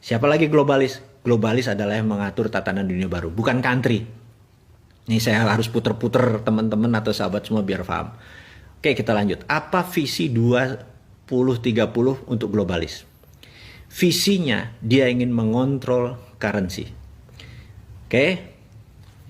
Siapa lagi globalis? Globalis adalah yang mengatur tatanan dunia baru, bukan country. Ini saya harus puter-puter teman-teman atau sahabat semua biar paham. Oke, kita lanjut. Apa visi 2030 untuk globalis? Visinya dia ingin mengontrol currency. Oke,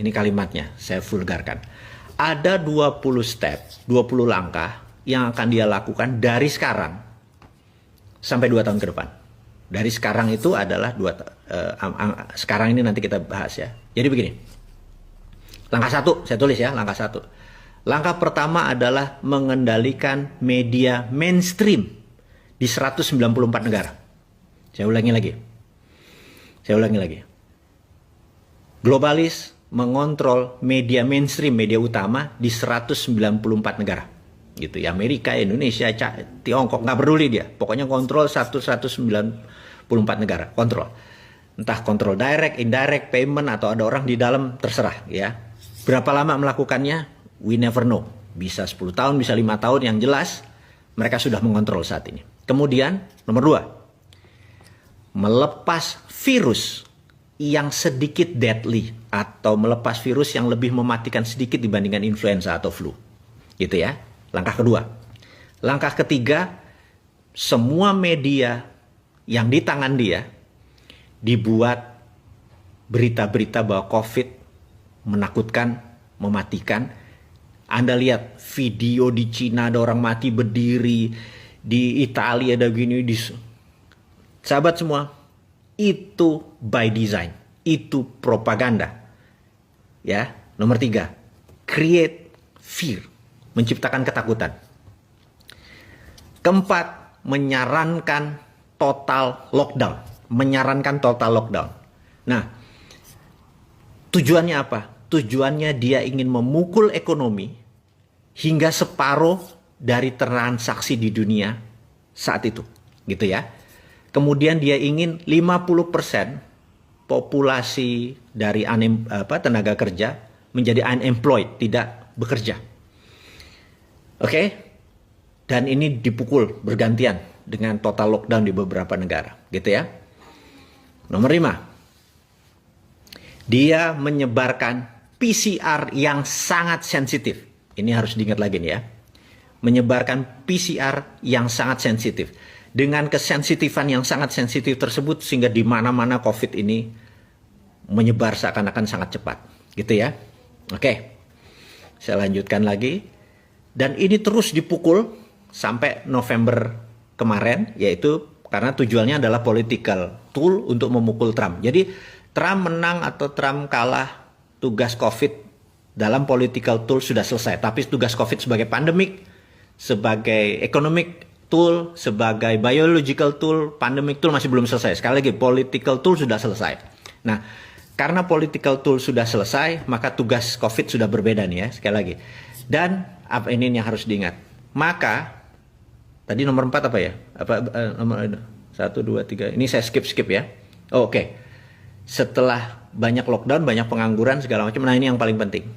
ini kalimatnya saya vulgarkan. Ada 20 step, 20 langkah yang akan dia lakukan dari sekarang sampai 2 tahun ke depan. Dari sekarang itu adalah sekarang ini nanti kita bahas ya. Jadi begini. Langkah 1, saya tulis ya, langkah 1. Langkah pertama adalah mengendalikan media mainstream di 194 negara. Saya ulangi lagi. Globalis mengontrol media mainstream, media utama di 194 negara. Gitu ya, Amerika, Indonesia, Tiongkok, nggak peduli dia. Pokoknya kontrol 194 negara, kontrol. Entah kontrol direct, indirect, payment, atau ada orang di dalam, terserah ya. Berapa lama melakukannya? We never know. Bisa 10 tahun, bisa 5 tahun, yang jelas mereka sudah mengontrol saat ini. Kemudian, nomor 2, melepas virus yang sedikit deadly, atau melepas virus yang lebih mematikan sedikit dibandingkan influenza atau flu. Gitu ya. Langkah kedua. Langkah ketiga, semua media yang di tangan dia dibuat berita-berita bahwa COVID menakutkan, mematikan. Anda lihat video di Cina ada orang mati berdiri, di Italia ada gini, sahabat semua, itu by design, itu propaganda. Ya, nomor 3, create fear, menciptakan ketakutan. Keempat, menyarankan total lockdown. Nah, tujuannya apa? Tujuannya dia ingin memukul ekonomi hingga separuh dari transaksi di dunia saat itu. Gitu ya. Kemudian dia ingin 50% populasi dari tenaga kerja menjadi unemployed, tidak bekerja. Oke? Dan ini dipukul bergantian dengan total lockdown di beberapa negara, gitu ya. Nomor 5. Dia menyebarkan PCR yang sangat sensitif. Ini harus diingat lagi nih ya. Menyebarkan PCR yang sangat sensitif. Dengan kesensitifan yang sangat sensitif tersebut sehingga di mana-mana COVID ini menyebar seakan-akan sangat cepat, gitu ya. Oke. Saya lanjutkan lagi. Dan ini terus dipukul sampai November kemarin, yaitu karena tujuannya adalah political tool untuk memukul Trump. Jadi Trump menang atau Trump kalah, tugas COVID dalam political tool sudah selesai. Tapi tugas COVID sebagai pandemic, sebagai economic tool, sebagai biological tool, pandemic tool masih belum selesai. Sekali lagi, political tool sudah selesai. Nah, karena political tool sudah selesai, maka tugas COVID sudah berbeda nih ya, sekali lagi. Dan apa ini yang harus diingat? Maka tadi nomor 4 apa ya? Nomor 1, 2, 3. Ini saya skip ya. Oke. Setelah banyak lockdown, banyak pengangguran segala macam. Nah, ini yang paling penting.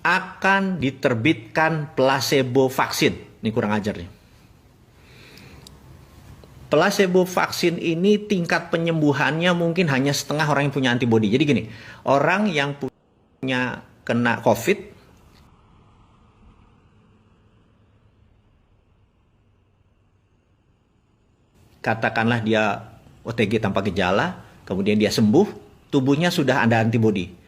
Akan diterbitkan placebo vaksin. Ini kurang ajar nih. Placebo vaksin ini tingkat penyembuhannya mungkin hanya setengah orang yang punya antibodi. Jadi gini, orang yang punya kena COVID katakanlah dia OTG tanpa gejala, kemudian dia sembuh, tubuhnya sudah ada antibodi.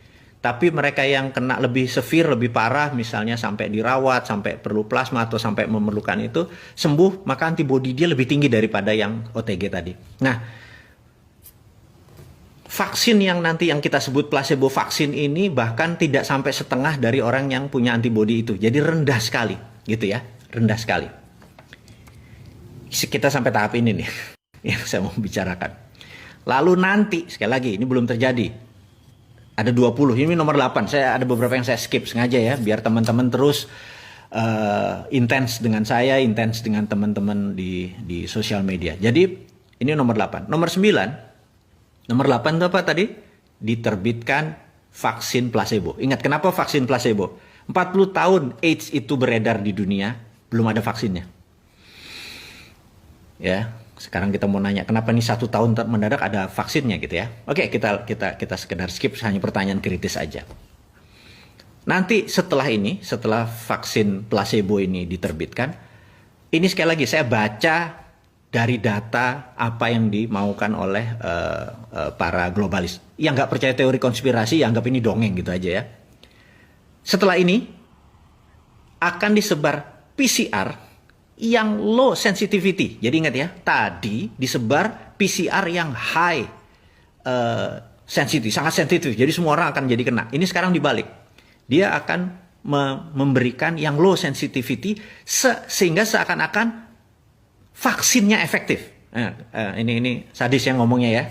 Tapi mereka yang kena lebih severe, lebih parah, misalnya sampai dirawat, sampai perlu plasma atau sampai memerlukan itu, sembuh, maka antibodi dia lebih tinggi daripada yang OTG tadi. Nah, vaksin yang nanti yang kita sebut placebo vaksin ini bahkan tidak sampai setengah dari orang yang punya antibodi itu. Jadi rendah sekali, gitu ya, rendah sekali. Kita sampai tahap ini nih yang saya mau bicarakan. Lalu nanti, sekali lagi, ini belum terjadi. Ada 20, ini nomor 8. Saya ada beberapa yang saya skip sengaja ya, biar teman-teman terus intens dengan saya, intens dengan teman-teman di sosial media. Jadi, ini nomor 8. Nomor 9, nomor 8 itu apa tadi? Diterbitkan vaksin placebo. Ingat, kenapa vaksin placebo? 40 tahun AIDS itu beredar di dunia, belum ada vaksinnya. Ya, Sekarang kita mau nanya, kenapa nih 1 tahun mendadak ada vaksinnya gitu ya? Oke, kita sekedar skip, hanya pertanyaan kritis aja. Nanti setelah ini, setelah vaksin placebo ini diterbitkan, ini sekali lagi saya baca dari data apa yang dimaukan oleh para globalis. Yang nggak percaya teori konspirasi, ya anggap ini dongeng gitu aja ya. Setelah ini akan disebar PCR yang low sensitivity. Jadi ingat ya, tadi disebar PCR yang high sensitif, sangat sensitif. Jadi semua orang akan jadi kena. Ini sekarang dibalik. Dia akan memberikan yang low sensitivity sehingga seakan-akan vaksinnya efektif. Ini sadis yang ngomongnya ya.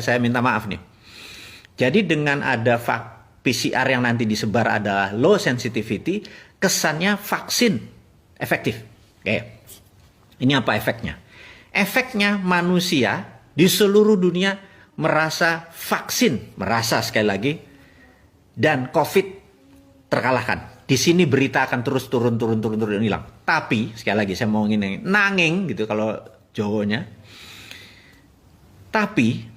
Saya minta maaf nih. Jadi dengan ada PCR yang nanti disebar adalah low sensitivity, kesannya vaksin efektif. Oke. Ini apa efeknya? Efeknya manusia di seluruh dunia merasa vaksin, merasa sekali lagi, dan COVID terkalahkan. Di sini berita akan terus turun hilang. Tapi sekali lagi saya mau nanging gitu kalau Jawanya. Tapi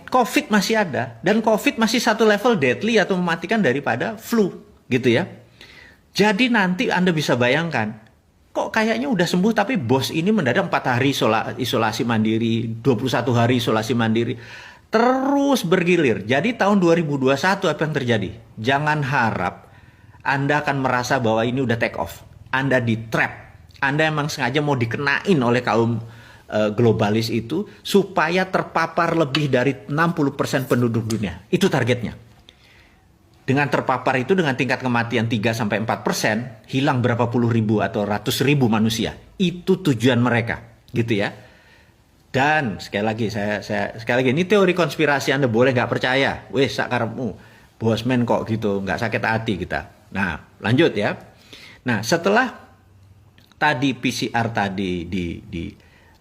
COVID masih ada dan COVID masih satu level deadly atau mematikan daripada flu gitu ya. Jadi nanti Anda bisa bayangkan, kok kayaknya udah sembuh tapi bos ini mendadak 4 hari isolasi mandiri, 21 hari isolasi mandiri. Terus bergilir. Jadi tahun 2021 apa yang terjadi? Jangan harap Anda akan merasa bahwa ini udah take off. Anda di trap. Anda emang sengaja mau dikenain oleh kaum globalis itu supaya terpapar lebih dari 60% penduduk dunia. Itu targetnya. Dengan terpapar itu dengan tingkat kematian 3-4%, hilang berapa puluh ribu atau ratus ribu manusia. Itu tujuan mereka, gitu ya. Dan sekali lagi ini teori konspirasi, Anda boleh nggak percaya. Weh, sakarepmu, bosman kok gitu, nggak sakit hati kita. Nah, lanjut ya. Nah, setelah tadi PCR tadi di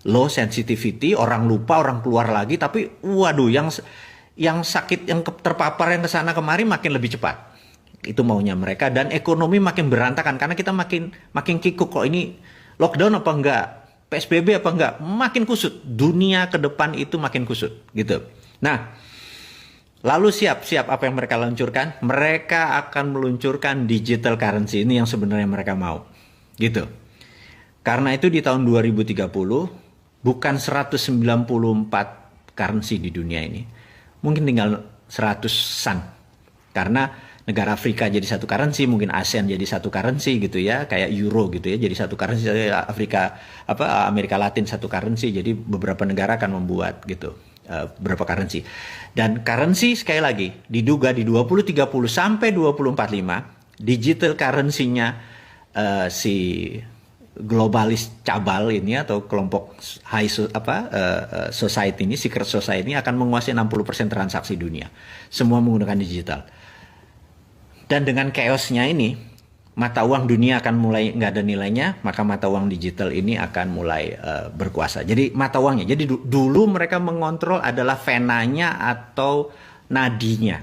low sensitivity, orang lupa, orang keluar lagi, tapi waduh, yang sakit, yang terpapar yang kesana kemari makin lebih cepat. Itu maunya mereka, dan ekonomi makin berantakan karena kita makin kikuk kok ini lockdown apa enggak, PSBB apa enggak, makin kusut. Dunia ke depan itu makin kusut gitu. Nah, lalu siap apa yang mereka luncurkan? Mereka akan meluncurkan digital currency, ini yang sebenarnya mereka mau. Gitu. Karena itu di tahun 2030 bukan 194 currency di dunia ini. Mungkin tinggal 100-an. Karena negara Afrika jadi satu currency, mungkin ASEAN jadi satu currency gitu ya, kayak euro gitu ya, jadi satu currency. Amerika Latin satu currency, jadi beberapa negara akan membuat gitu beberapa currency. Dan currency sekali lagi diduga di 2030 sampai 2045 digital currency-nya si globalis cabal ini atau kelompok society ini, secret society ini akan menguasai 60% transaksi dunia. Semua menggunakan digital. Dan dengan chaosnya ini, mata uang dunia akan mulai nggak ada nilainya, maka mata uang digital ini akan mulai berkuasa. Jadi mata uangnya, jadi dulu mereka mengontrol adalah venanya atau nadinya.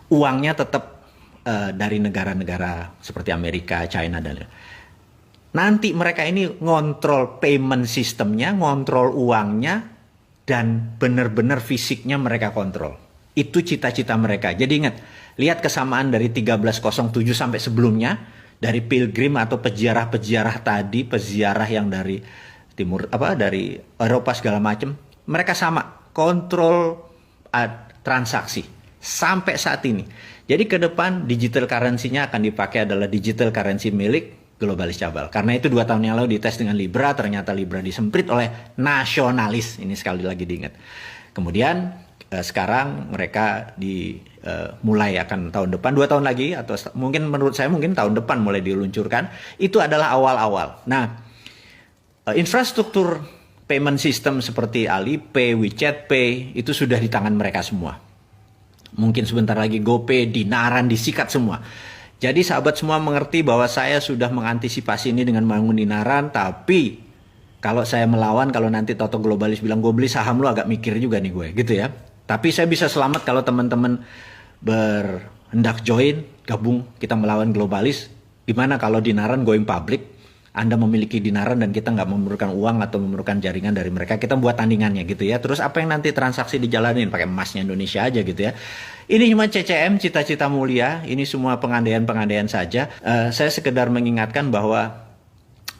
Uangnya tetap dari negara-negara seperti Amerika, China, dan lain-lain. Nanti mereka ini ngontrol payment sistemnya, ngontrol uangnya, dan benar-benar fisiknya mereka kontrol. Itu cita-cita mereka. Jadi ingat, lihat kesamaan dari 1307 sampai sebelumnya, dari pilgrim atau peziarah-peziarah tadi, peziarah yang dari timur, dari Eropa segala macam, mereka sama, kontrol transaksi sampai saat ini. Jadi ke depan digital currency-nya akan dipakai adalah digital currency milik globalis cabal. Karena itu 2 tahun yang lalu dites dengan Libra, ternyata Libra disemprit oleh nasionalis. Ini sekali lagi diingat. Kemudian sekarang mereka mulai akan tahun depan, 2 tahun lagi, atau mungkin menurut saya mungkin tahun depan mulai diluncurkan. Itu adalah awal-awal. Nah, infrastruktur payment system seperti Alipay, WeChat Pay itu sudah di tangan mereka semua. Mungkin sebentar lagi GoPay, Dinaran disikat semua. Jadi sahabat semua mengerti bahwa saya sudah mengantisipasi ini dengan bangun Dinaran, tapi kalau saya melawan, kalau nanti Toto Globalis bilang gue beli saham lu, agak mikir juga nih gue, gitu ya. Tapi saya bisa selamat kalau teman-teman berhendak join, gabung, kita melawan Globalis. Gimana kalau Dinaran going public, Anda memiliki dinaran dan kita nggak memerlukan uang atau memerlukan jaringan dari mereka, kita buat tandingannya gitu ya. Terus apa yang nanti transaksi dijalanin pakai emasnya Indonesia aja gitu ya. Ini cuma CCM, cita-cita mulia, ini semua pengandaian-pengandaian saja. Saya sekedar mengingatkan bahwa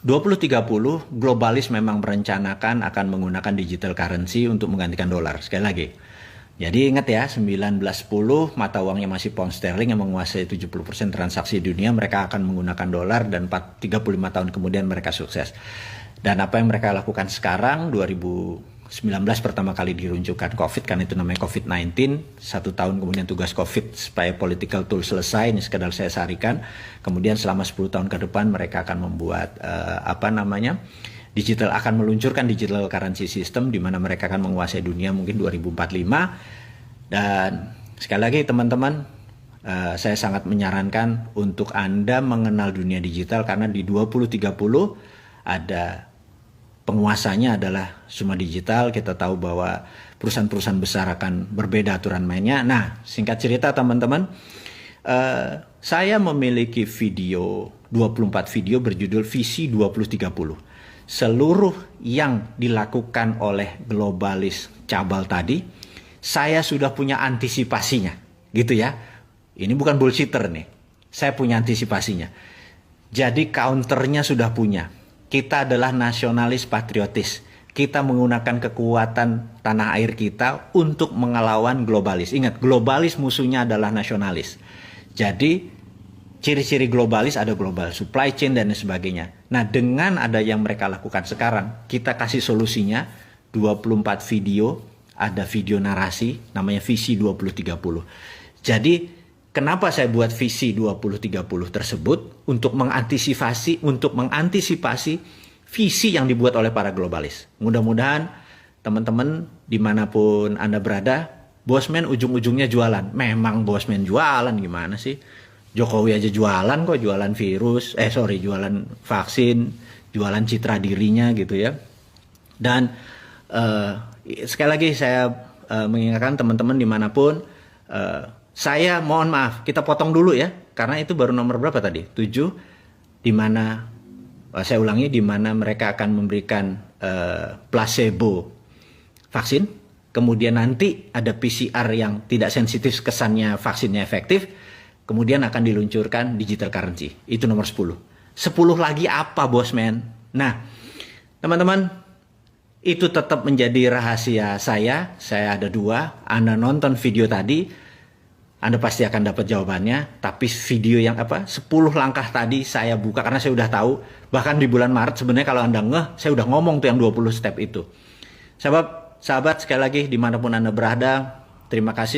2030 globalis memang merencanakan akan menggunakan digital currency untuk menggantikan dolar. Sekali lagi. Jadi ingat ya, 1910 mata uangnya masih pound sterling yang menguasai 70% transaksi dunia, mereka akan menggunakan dolar dan 35 tahun kemudian mereka sukses. Dan apa yang mereka lakukan sekarang, 2019 pertama kali diluncurkan COVID, kan itu namanya COVID-19, 1 tahun kemudian tugas COVID supaya political tool selesai, ini sekedar saya sarikan. Kemudian selama 10 tahun ke depan mereka akan membuat digital, akan meluncurkan digital currency system di mana mereka akan menguasai dunia mungkin 2045. Dan sekali lagi teman-teman, saya sangat menyarankan untuk Anda mengenal dunia digital karena di 2030 ada penguasanya adalah semua digital. Kita tahu bahwa perusahaan-perusahaan besar akan berbeda aturan mainnya. Nah, singkat cerita teman-teman, saya memiliki video 24 video berjudul Visi 2030. Seluruh yang dilakukan oleh globalis cabal tadi, saya sudah punya antisipasinya, gitu ya. Ini bukan bullshitter nih, saya punya antisipasinya. Jadi counternya sudah punya. Kita adalah nasionalis patriotis. Kita menggunakan kekuatan tanah air kita untuk mengelawan globalis. Ingat, globalis musuhnya adalah nasionalis. Jadi ciri-ciri globalis ada global supply chain dan sebagainya. Nah, dengan ada yang mereka lakukan sekarang, kita kasih solusinya 24 video, ada video narasi, namanya Visi 2030. Jadi, kenapa saya buat Visi 2030 tersebut? Untuk mengantisipasi visi yang dibuat oleh para globalis. Mudah-mudahan teman-teman dimanapun Anda berada, Bosman ujung-ujungnya jualan. Memang Bosman jualan, gimana sih? Jokowi aja jualan kok, jualan jualan vaksin, jualan citra dirinya gitu ya. Dan sekali lagi saya mengingatkan teman-teman dimanapun, saya mohon maaf, kita potong dulu ya, karena itu baru nomor berapa tadi? 7, di mana saya ulangi, di mana mereka akan memberikan placebo vaksin, kemudian nanti ada PCR yang tidak sensitif, kesannya vaksinnya efektif. Kemudian akan diluncurkan digital currency. Itu nomor 10. 10 lagi apa, Bosman? Nah, teman-teman, itu tetap menjadi rahasia saya. Saya ada 2. Anda nonton video tadi, Anda pasti akan dapat jawabannya. Tapi video yang 10 langkah tadi saya buka karena saya udah tahu. Bahkan di bulan Maret sebenarnya kalau Anda saya udah ngomong tuh yang 20 step itu. Sahabat sekali lagi dimanapun Anda berada, terima kasih.